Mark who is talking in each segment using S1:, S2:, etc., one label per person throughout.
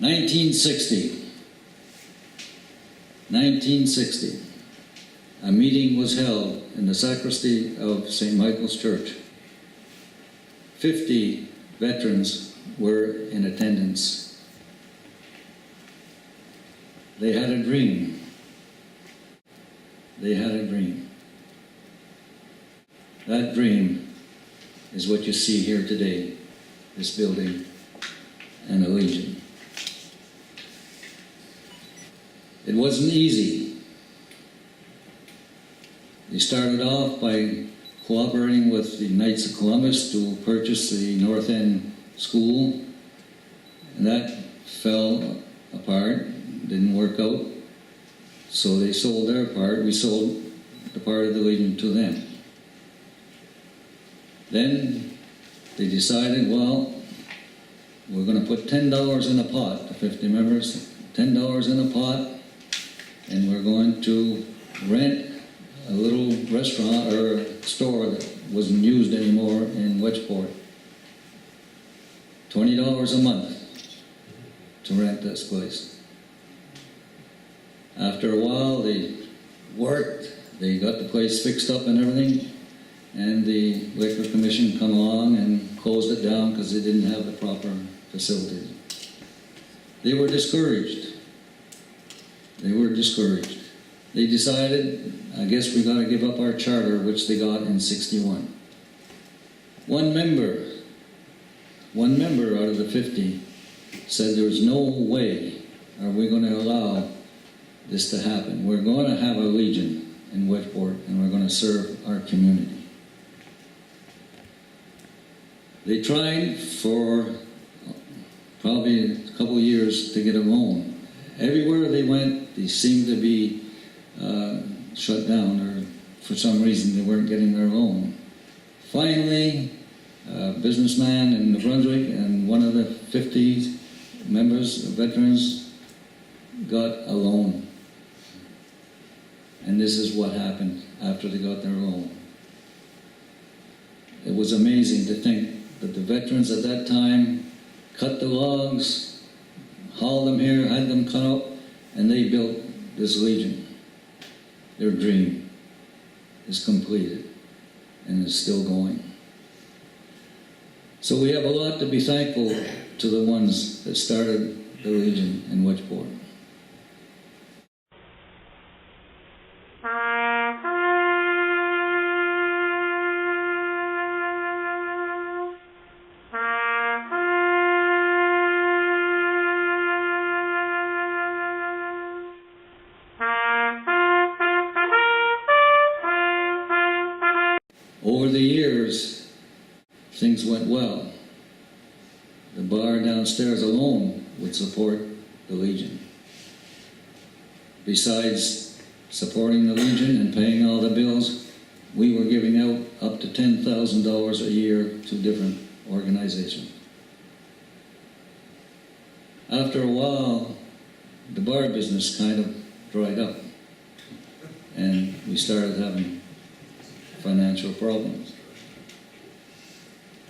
S1: 1960, a meeting was held in the sacristy of St. Michael's Church. 50 veterans were in attendance. They had a dream. They had a dream. That dream is what you see here today, this building and a Legion. It wasn't easy. They started off by cooperating with the Knights of Columbus to purchase the North End School, and that fell apart, didn't work out. So they sold their part. We sold the part of the Legion to them. Then they decided, well, we're going to put $10 in a pot, the 50 members, $10 in a pot, and we're going to rent a little restaurant or store that wasn't used anymore in Wedgeport. $20 a month to rent this place. After a while, they worked, they got the place fixed up and everything, and the Liquor Commission come along and closed it down because they didn't have the proper facilities. They were discouraged. They were discouraged. They decided, I guess we got to give up our charter, which they got in '61. One member out of the 50 said there's no way are we going to allow this to happen. We're going to have a Legion in Wedgeport, and we're going to serve our community. They tried for probably a couple of years to get a loan. Everywhere they went, they seemed to be shut down, or for some reason they weren't getting their loan. Finally, a businessman in New Brunswick and one of the 50 members, veterans, got a loan. And this is what happened after they got their loan. It was amazing to think that the veterans at that time cut the logs, hauled them here, had them cut up, and they built this Legion. Their dream is completed and is still going. So we have a lot to be thankful to the ones that started the Legion in Wedgeport. Over the years, things went well. The bar downstairs alone would support the Legion. Besides supporting the Legion and paying all the bills, we were giving out up to $10,000 a year to different organizations. After a while, the bar business kind of dried up, and we started having financial problems.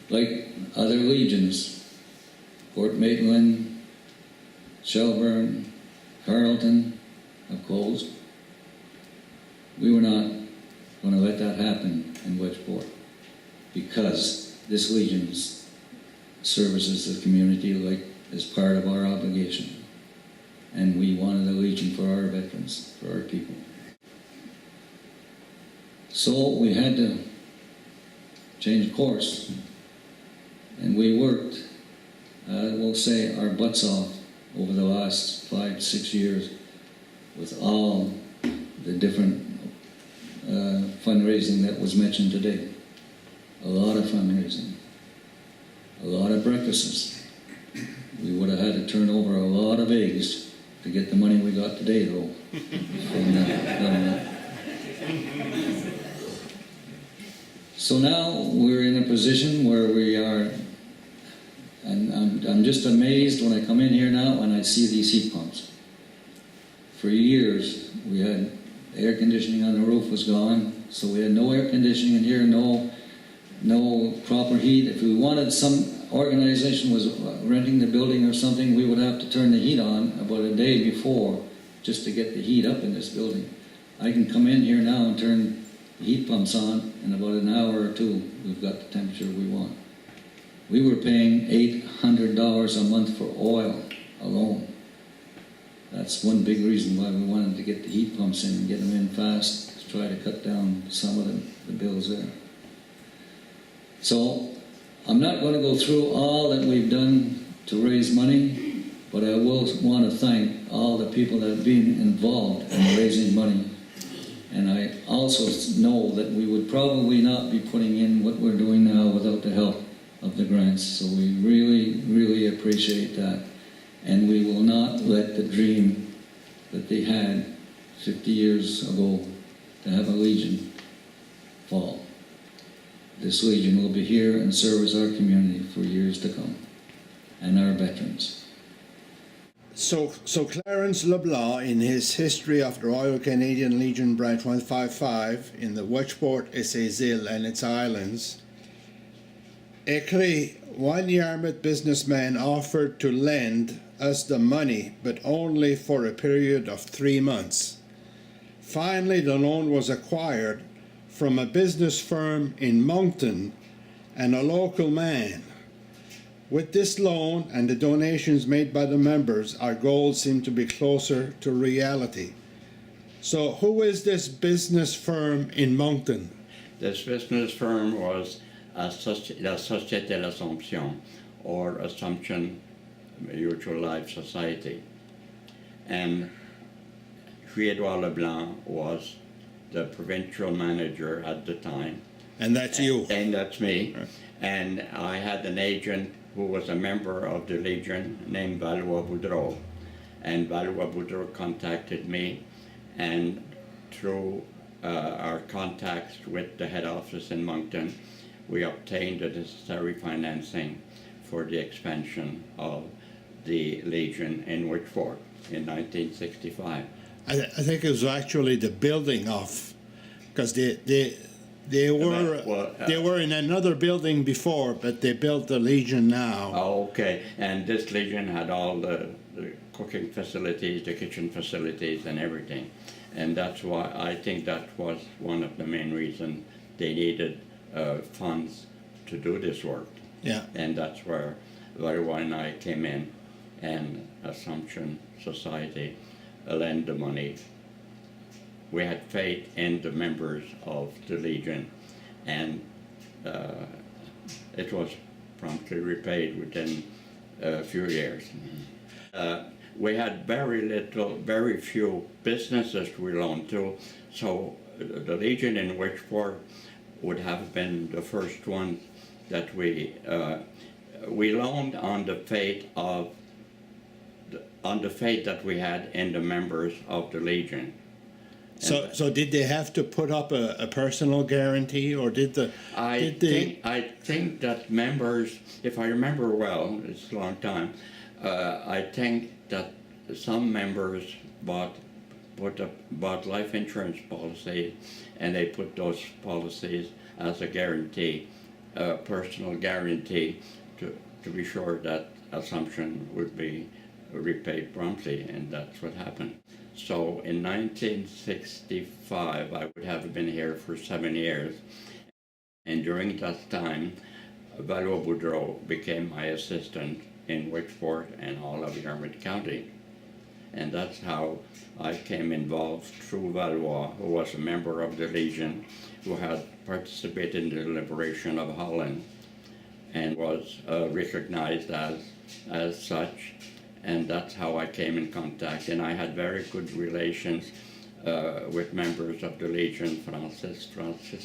S1: Like other Legions, Port Maitland, Shelburne, Carleton have closed. We were not going to let that happen in Wedgeport because this Legion services the community like as part of our obligation. And we wanted a Legion for our veterans, for our people. So we had to change course, and we worked, we'll say, our butts off over the last 5 to 6 years with all the different fundraising that was mentioned today. A lot of fundraising, a lot of breakfasts. We would have had to turn over a lot of eggs to get the money we got today, though, from the government. So now we're in a position where we are, and I'm just amazed when I come in here now and I see these heat pumps. For years, we had air conditioning on the roof was gone, so we had no air conditioning in here, no proper heat. If we wanted some organization was renting the building or something, we would have to turn the heat on about a day before just to get the heat up in this building. I can come in here now and turn the heat pumps on, in about an hour or two, we've got the temperature we want. We were paying $800 a month for oil alone. That's one big reason why we wanted to get the heat pumps in and get them in fast, to try to cut down some of the bills there. So, I'm not going to go through all that we've done to raise money, but I will want to thank all the people that have been involved in raising money. And I also know that we would probably not be putting in what we're doing now without the help of the grants. So we really, really appreciate that. And we will not let the dream that they had 50 years ago to have a Legion fall. This Legion will be here and service our community for years to come, and our veterans.
S2: So Clarence LeBlanc, in his history of the Royal Canadian Legion Branch 155 in the Wedgeport NS Legion and its islands, écrit, one Yarmouth businessman offered to lend us the money, but only for a period of 3 months. Finally, the loan was acquired from a business firm in Moncton and a local man. With this loan and the donations made by the members, our goals seem to be closer to reality. So who is this business firm in Moncton?
S3: This business firm was la Société l'Assomption, or Assumption Mutual Life Society. And Edouard Leblanc was the provincial manager at the time.
S2: And that's you.
S3: And that's me. And I had an agent who was a member of the Legion named Valois Boudreau. And Valois Boudreau contacted me, and through our contacts with the head office in Moncton, we obtained the necessary financing for the expansion of the Legion in Wedgeport in 1965.
S2: I think it was actually the building of, because they were in another building before, but they built the Legion now.
S3: Oh, okay. And this Legion had all the cooking facilities, the kitchen facilities, and everything. And that's why I think that was one of the main reasons they needed funds to do this work.
S2: Yeah.
S3: And that's where Valois and I came in, and Assumption Society lent the money. We had faith in the members of the Legion, and it was promptly repaid within a few years. We had very few businesses we loaned to, so the Legion in Wedgeport would have been the first one that we loaned on the faith that we had in the members of the Legion.
S2: So did they have to put up a personal guarantee, or
S3: I think that members, if I remember well, it's a long time, I think that some members bought life insurance policies, and they put those policies as a guarantee, a personal guarantee, to be sure that Assumption would be repaid promptly, and that's what happened. So in 1965, I would have been here for 7 years, and during that time, Valois Boudreau became my assistant in Wedgeport and all of Yarmouth County. And that's how I came involved through Valois, who was a member of the Legion, who had participated in the liberation of Holland and was recognized as such. And that's how I came in contact. And I had very good relations with members of the Legion, Francis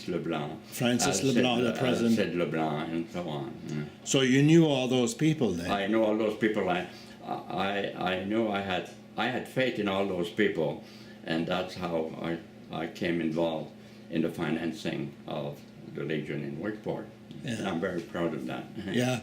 S3: Leblanc.
S2: Francis Leblanc, the president.
S3: Sid Leblanc, and so on. Yeah.
S2: So you knew all those people then?
S3: I know all those people. I knew I had faith in all those people, and that's how I came involved in the financing of the Legion in Wedgeport. Yeah. And I'm very proud of that.
S2: Yeah.